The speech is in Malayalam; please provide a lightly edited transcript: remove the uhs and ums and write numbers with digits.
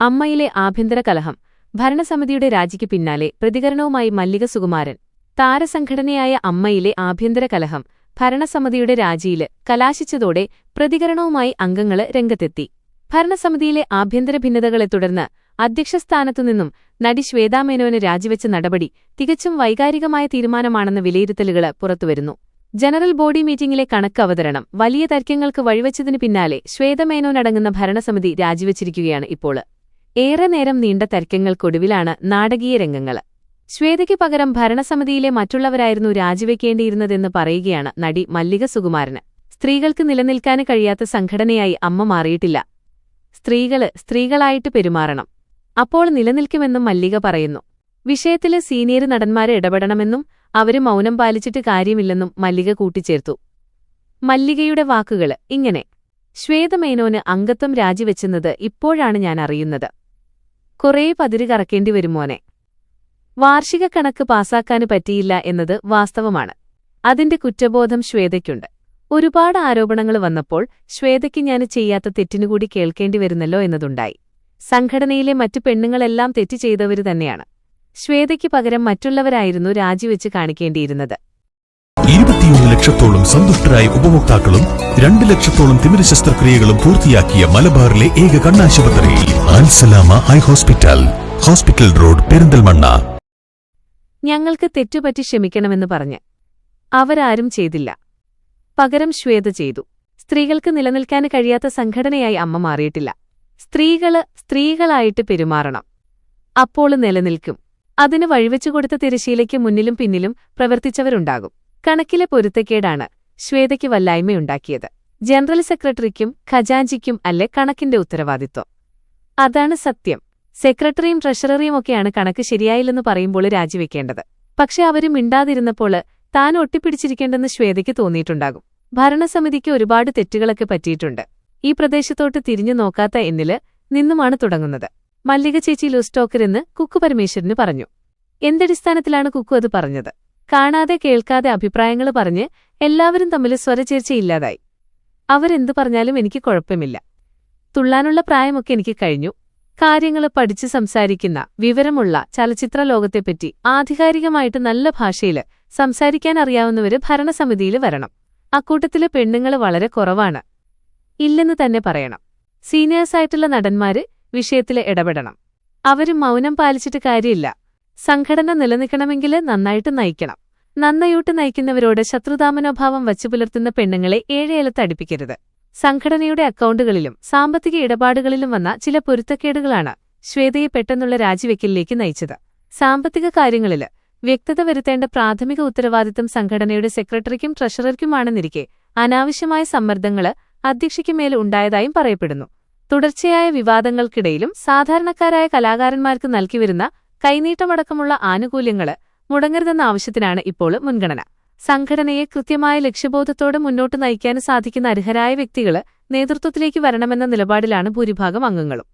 അമ്മയിലെ ആഭ്യന്തര കലഹം. ഭരണസമിതിയുടെ രാജിക്ക് പിന്നാലെ പ്രതികരണവുമായി മല്ലിക സുകുമാരൻ. താരസംഘടനയായ അമ്മയിലെ ആഭ്യന്തര കലഹം ഭരണസമിതിയുടെ രാജിയില് കലാശിച്ചതോടെ പ്രതികരണവുമായി അംഗങ്ങള് രംഗത്തെത്തി. ഭരണസമിതിയിലെ ആഭ്യന്തര ഭിന്നതകളെ തുടർന്ന് അധ്യക്ഷസ്ഥാനത്തുനിന്നും നടി ശ്വേതാ മേനോന് രാജിവെച്ച നടപടി തികച്ചും വൈകാരികമായ തീരുമാനമാണെന്ന വിലയിരുത്തലുകള് പുറത്തുവരുന്നു. ജനറൽ ബോഡി മീറ്റിംഗിലെ കണക്ക് അവതരണം വലിയ തർക്കങ്ങൾക്ക് വഴിവെച്ചതിനു പിന്നാലെ ശ്വേത മേനോനടങ്ങുന്ന ഭരണസമിതി രാജിവെച്ചിരിക്കുകയാണ് ഇപ്പോൾ. ഏറെ നേരം നീണ്ട തർക്കങ്ങൾക്കൊടുവിലാണ് നാടകീയ രംഗങ്ങള്. ശ്വേതയ്ക്ക് പകരം ഭരണസമിതിയിലെ മറ്റുള്ളവരായിരുന്നു രാജിവെക്കേണ്ടിയിരുന്നതെന്ന് പറയുകയാണ് നടി മല്ലിക സുകുമാരന്. സ്ത്രീകൾക്ക് നിലനിൽക്കാന് കഴിയാത്ത സംഘടനയായി അമ്മ മാറിയിട്ടില്ല. സ്ത്രീകളായിട്ട് പെരുമാറണം, അപ്പോൾ നിലനിൽക്കുമെന്നും മല്ലിക പറയുന്നു. വിഷയത്തില് സീനിയർ നടന്മാര് ഇടപെടണമെന്നും അവര് മൗനം പാലിച്ചിട്ട് കാര്യമില്ലെന്നും മല്ലിക കൂട്ടിച്ചേർത്തു. മല്ലികയുടെ വാക്കുകള് ഇങ്ങനെ: ശ്വേത മേനോന് അംഗത്വം രാജിവെച്ചെന്നത് ഇപ്പോഴാണ് ഞാൻ അറിയുന്നത്. കുറേ പതിര് കറക്കേണ്ടി വരുമോനെ. വാർഷിക കണക്ക് പാസാക്കാന് പറ്റിയില്ല എന്നത് വാസ്തവമാണ്. അതിന്റെ കുറ്റബോധം ശ്വേതയ്ക്കുണ്ട്. ഒരുപാട് ആരോപണങ്ങൾ വന്നപ്പോൾ ശ്വേതയ്ക്ക് ഞാൻ ചെയ്യാത്ത തെറ്റിനുകൂടി കേൾക്കേണ്ടി വരുന്നല്ലോ എന്നതുണ്ടായി. സംഘടനയിലെ മറ്റു പെണ്ണുങ്ങളെല്ലാം തെറ്റ് ചെയ്തവര് തന്നെയാണ്. ശ്വേതയ്ക്ക് പകരം മറ്റുള്ളവരായിരുന്നു രാജിവെച്ച് കാണിക്കേണ്ടിയിരുന്നത്. 21 ലക്ഷത്തോളം സന്തുഷ്ടരായ ഉപഭോക്താക്കളും 2 ലക്ഷത്തോളം തിമിര ശസ്ത്രക്രിയകളും പൂർത്തിയാക്കിയ മലബാറിലെ ഏക കണ്ണാശുപത്രി Al Salama eye hospital, hospital road, Perinthalmanna. ഞങ്ങൾക്ക് തെറ്റുപറ്റി ക്ഷമിക്കണമെന്ന് പറഞ്ഞ് അവരാരും ചെയ്തില്ല. പകരം ശ്വേത ചെയ്തു. സ്ത്രീകൾക്ക് നിലനിൽക്കാന് കഴിയാത്ത സംഘടനയായി അമ്മ മാറിയിട്ടില്ല. സ്ത്രീകളായിട്ട് പെരുമാറണം, അപ്പോൾ നിലനിൽക്കും. അതിന് വഴിവെച്ചുകൊടുത്ത തിരശ്ശീലയ്ക്ക് മുന്നിലും പിന്നിലും പ്രവർത്തിച്ചവരുണ്ടാകും. കണക്കിലെ പൊരുത്തക്കേടാണ് ശ്വേതയ്ക്ക് വല്ലായ്മയുണ്ടാക്കിയത്. ജനറൽ സെക്രട്ടറിക്കും ഖജാഞ്ചിക്കും അല്ലേ കണക്കിന്റെ ഉത്തരവാദിത്വം. അതാണ് സത്യം. സെക്രട്ടറിയും ട്രഷററിയുമൊക്കെയാണ് കണക്ക് ശരിയായില്ലെന്ന് പറയുമ്പോൾ രാജിവെക്കേണ്ടത്. പക്ഷെ അവര് മിണ്ടാതിരുന്നപ്പോൾ താൻ ഒട്ടിപ്പിടിച്ചിരിക്കേണ്ടെന്ന് ശ്വേതയ്ക്ക് തോന്നിയിട്ടുണ്ടാകും. ഭരണസമിതിക്ക് ഒരുപാട് തെറ്റുകളൊക്കെ പറ്റിയിട്ടുണ്ട്. ഈ പ്രദേശത്തോട്ട് തിരിഞ്ഞു നോക്കാത്ത എന്നില് നിന്നുമാണ് തുടങ്ങുന്നത്. മല്ലിക ചേച്ചി ലൂസ് ടോക്കറെന്ന് കുക്കു പരമേശ്വരന് പറഞ്ഞു. എന്തടിസ്ഥാനത്തിലാണ് കുക്കു അത് പറഞ്ഞത്? കാണാതെ കേൾക്കാതെ അഭിപ്രായങ്ങൾ പറഞ്ഞ് എല്ലാവരും തമ്മിൽ സ്വരചേർച്ചയില്ലാതായി. അവരെന്തു പറഞ്ഞാലും എനിക്ക് കുഴപ്പമില്ല. തുള്ളാനുള്ള പ്രായമൊക്കെ എനിക്ക് കഴിഞ്ഞു. കാര്യങ്ങൾ പഠിച്ച് സംസാരിക്കുന്ന വിവരമുള്ള ചലച്ചിത്ര ലോകത്തെപ്പറ്റി ആധികാരികമായിട്ട് നല്ല ഭാഷയില് സംസാരിക്കാൻ അറിയാവുന്നവര് ഭരണസമിതിയിൽ വരണം. അക്കൂട്ടത്തില് പെണ്ണുങ്ങള് വളരെ കുറവാണ്. ഇല്ലെന്ന് തന്നെ പറയണം. സീനിയേഴ്സായിട്ടുള്ള നടന്മാര് വിഷയത്തില് ഇടപെടണം. അവര് മൗനം പാലിച്ചിട്ട് കാര്യമില്ല. സംഘടന നിലനിൽക്കണമെങ്കില് നന്നായിട്ട് നയിക്കണം. നന്നായിട്ട് നയിക്കുന്നവരോട് ശത്രുതാമനോഭാവം വച്ചുപുലർത്തുന്ന പെണ്ണുങ്ങളെ ഏഴേലത്തടിപ്പിക്കരുത്. സംഘടനയുടെ അക്കൗണ്ടുകളിലും സാമ്പത്തിക ഇടപാടുകളിലും വന്ന ചില പൊരുത്തക്കേടുകളാണ് ശ്വേതയെ പെട്ടെന്നുള്ള രാജിവെക്കലിലേക്ക് നയിച്ചത്. സാമ്പത്തിക കാര്യങ്ങളില് വ്യക്തത വരുത്തേണ്ട പ്രാഥമിക ഉത്തരവാദിത്തം സംഘടനയുടെ സെക്രട്ടറിക്കും ട്രഷറർക്കുമാണെന്നിരിക്കെ അനാവശ്യമായ സമ്മർദ്ദങ്ങള് അധ്യക്ഷയ്ക്കുമേൽ ഉണ്ടായതായും പറയപ്പെടുന്നു. തുടർച്ചയായ വിവാദങ്ങൾക്കിടയിലും സാധാരണക്കാരായ കലാകാരന്മാർക്ക് നൽകിവരുന്ന കൈനീട്ടമടക്കമുള്ള ആനുകൂല്യങ്ങള് മുടങ്ങരുതെന്ന ആവശ്യത്തിനാണ് ഇപ്പോൾ മുൻഗണന. സംഘടനയെ കൃത്യമായ ലക്ഷ്യബോധത്തോടെ മുന്നോട്ട് നയിക്കാൻ സാധിക്കുന്ന അർഹരായ വ്യക്തികള് നേതൃത്വത്തിലേക്ക് വരണമെന്ന നിലപാടിലാണ് ഭൂരിഭാഗം അംഗങ്ങളും.